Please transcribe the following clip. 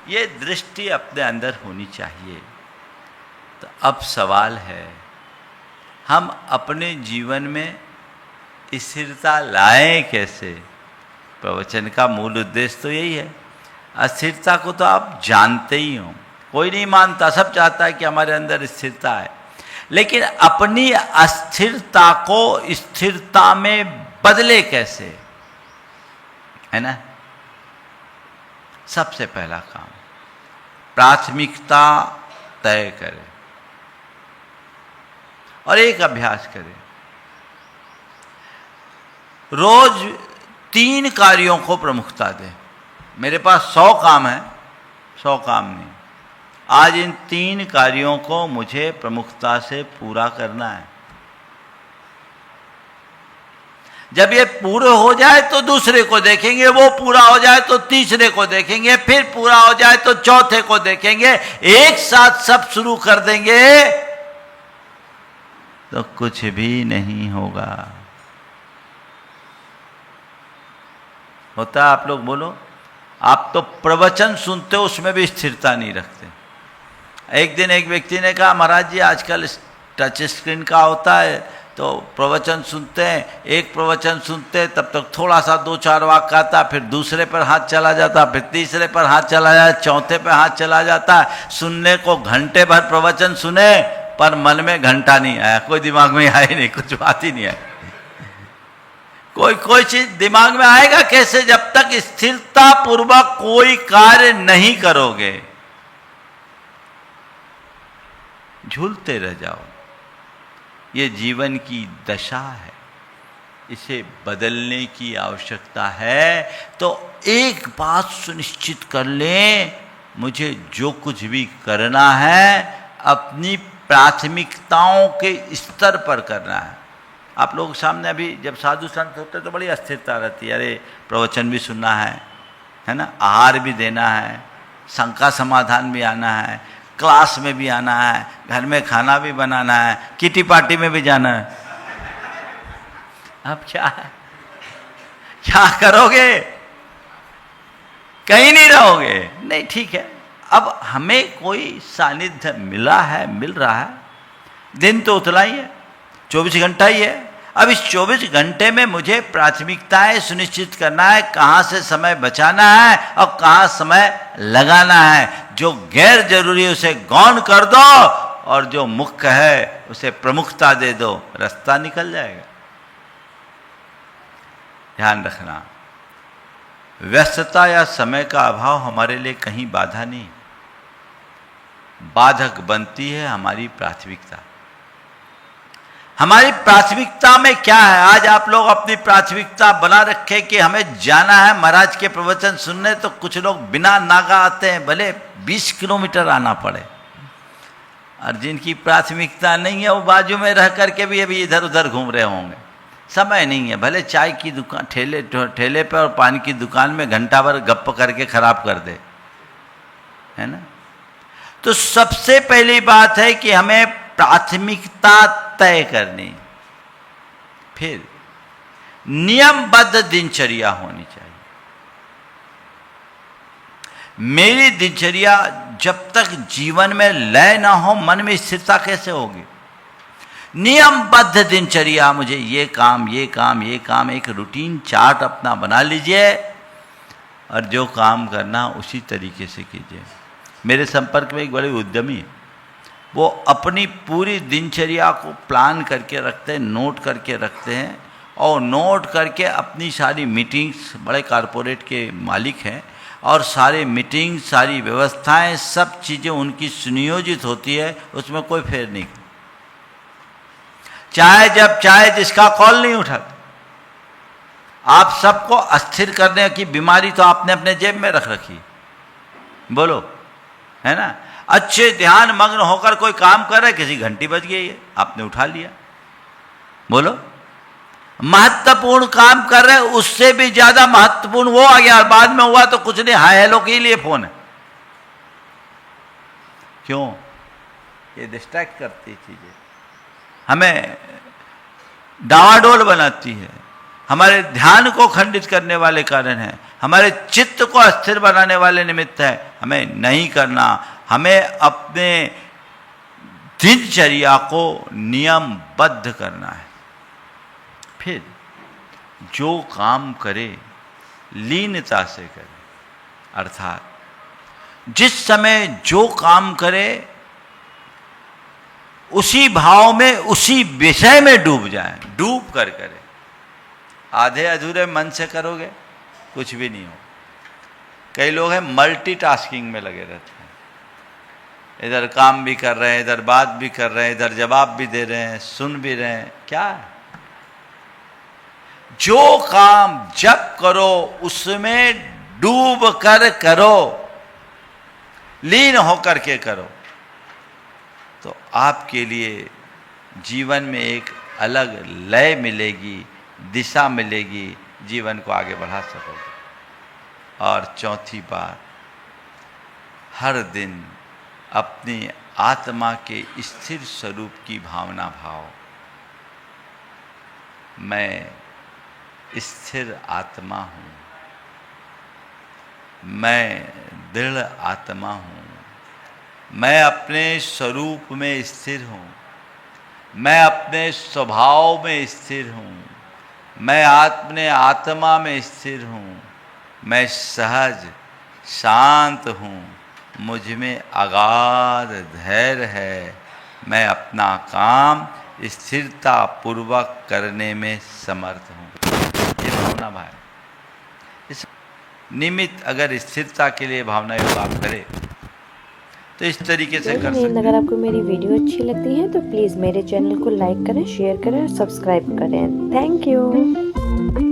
ये दृष्टि अपने अंदर होनी चाहिए। तो अब सवाल है, हम अपने जीवन में स्थिरता लाएं कैसे? प्रवचन का मूल उद्देश्य तो यही है। अस्थिरता को तो आप जानते ही हो, कोई नहीं मानता, सब चाहता है कि हमारे अंदर स्थिरता है, लेकिन अपनी अस्थिरता को स्थिरता में बदले कैसे, है ना? सबसे पहला काम, प्राथमिकता तय करें और एक अभ्यास करें। रोज 3 कार्यों को प्रमुखता दें। मेरे पास 100 काम है, 100 काम नहीं, आज इन 3 कार्यों को मुझे प्रमुखता से पूरा करना है। जब ये पूरे हो जाए तो दूसरे को देखेंगे, वो पूरा हो जाए तो तीसरे को देखेंगे, फिर पूरा हो जाए तो चौथे को देखेंगे। एक साथ सब शुरू कर देंगे तो कुछ भी नहीं होगा। होता है? आप लोग बोलो। आप तो प्रवचन सुनते हो, उसमें भी स्थिरता नहीं रखते। एक दिन एक व्यक्ति ने कहा, महाराज जी आजकल टच स्क्रीन का होता है, तो प्रवचन सुनते हैं, एक प्रवचन सुनते हैं तब तक थोड़ा सा 2-4 वाक्य आता, फिर दूसरे पर हाथ चला जाता, फिर तीसरे पर हाथ चला जाता, चौथे पर हाथ चला जाता। सुनने को घंटे भर प्रवचन सुने, पर मन में घंटा नहीं आया, कोई दिमाग में आया नहीं, कुछ बात ही नहीं आई। कोई चीज दिमाग में आएगा कैसे जब तक स्थिरता पूर्वक कोई कार्य नहीं करोगे? झूलते रह जाओ। ये जीवन की दशा है, इसे बदलने की आवश्यकता है। तो एक बात सुनिश्चित कर लें, मुझे जो कुछ भी करना है अपनी प्राथमिकताओं के स्तर पर करना है। आप लोग सामने अभी जब साधु संत होते तो बड़ी अस्थिरता रहती है, अरे प्रवचन भी सुनना है ना, आहार भी देना है, शंका समाधान भी आना है, क्लास में भी आना है, घर में खाना भी बनाना है, किटी पार्टी में भी जाना है। अब क्या करोगे? कहीं नहीं रहोगे। नहीं, ठीक है, अब हमें कोई सानिध्य मिला है, मिल रहा है, दिन तो उतना ही है, 24 घंटा ही है। अब इस 24 घंटे में मुझे प्राथमिकताएं सुनिश्चित करना है, कहाँ से समय बचाना है और कहाँ समय लगाना है। जो गैर जरूरी उसे गौण कर दो और जो मुख्य है उसे प्रमुखता दे दो, रास्ता निकल जाएगा। ध्यान रखना, व्यस्तता या समय का अभाव हमारे लिए कहीं बाधा नहीं, बाधक बनती है हमारी प्राथमिकता। हमारी प्राथमिकता में क्या है? आज आप लोग अपनी प्राथमिकता बना रखे कि हमें जाना है महाराज के प्रवचन सुनने, तो कुछ लोग बिना नागा आते हैं, भले 20 किलोमीटर आना पड़े। और जिनकी प्राथमिकता नहीं है वो बाजू में रह करके भी अभी इधर उधर घूम रहे होंगे। समय नहीं है, भले चाय की दुकान ठेले पे और पान की दुकान में घंटा भर गप्प करके खराब कर दे, है ना। तो सबसे पहली बात है कि हमें प्राथमिकता तय करनी, फिर नियमबद्ध दिनचर्या होनी चाहिए। मेरी दिनचर्या जब तक जीवन में लय ना हो, मन में स्थिरता कैसे होगी? नियमबद्ध दिनचर्या, मुझे ये काम ये काम ये काम, एक रूटीन चार्ट अपना बना लीजिए और जो काम करना उसी तरीके से कीजिए। मेरे संपर्क में एक बड़े उद्यमी है, वो अपनी पूरी दिनचर्या को प्लान करके रखते हैं, नोट करके रखते हैं, और नोट करके अपनी सारी मीटिंग्स, बड़े कॉरपोरेट के मालिक हैं, और सारे मीटिंग, सारी व्यवस्थाएं, सब चीज़ें उनकी सुनियोजित होती है, उसमें कोई फेर नहीं। चाहे जिसका कॉल नहीं उठाते। आप सबको अस्थिर करने की बीमारी तो आपने अपने जेब में रख रखी, बोलो, है ना। अच्छे ध्यान मग्न होकर कोई काम कर रहा है, किसी घंटी बज गई है, आपने उठा लिया, बोलो। महत्वपूर्ण काम कर रहे हैं, उससे भी ज्यादा महत्वपूर्ण वो आ गया, और बाद में हुआ तो कुछ नहीं, हाय हेलो के लिए फोन है। क्यों? ये डिस्ट्रैक्ट करती चीजें, हमें डावाडोल बनाती है, हमारे ध्यान को खंडित करने वाले कारण है, हमारे चित्त को अस्थिर बनाने वाले निमित्त है, हमें नहीं करना। हमें अपने दिनचर्या को नियमबद्ध करना है। फिर जो काम करे लीनता से करे, अर्थात जिस समय जो काम करे उसी भाव में, उसी विषय में डूब जाए, डूब कर करे। आधे अधूरे मन से करोगे कुछ भी नहीं हो। कई लोग हैं मल्टीटास्किंग में लगे रहते हैं, इधर काम भी कर रहे हैं, इधर बात भी कर रहे हैं, इधर जवाब भी दे रहे हैं, सुन भी रहे हैं। क्या है? जो काम जब करो उसमें डूब कर करो, लीन होकर के करो, तो आपके लिए जीवन में एक अलग लय मिलेगी, दिशा मिलेगी, जीवन को आगे बढ़ा सकोगे। और चौथी बात, हर दिन अपनी आत्मा के स्थिर स्वरूप की भावना भाव। मैं स्थिर आत्मा हूँ, मैं दृढ़ आत्मा हूँ, मैं अपने स्वरूप में स्थिर हूँ, मैं अपने स्वभाव में स्थिर हूँ, मैं अपने आत्मा में स्थिर हूँ, मैं सहज शांत हूँ, मुझ में अगाध धैर्य है, मैं अपना काम स्थिरता पूर्वक करने में समर्थ हूँ। ये भावना भाई, इस निमित्त अगर स्थिरता के लिए भावना योग आप करें तो इस तरीके से कर सकते हैं। अगर आपको मेरी वीडियो अच्छी लगती है तो प्लीज़ मेरे चैनल को लाइक करें, शेयर करें और सब्सक्राइब करें। Thank you.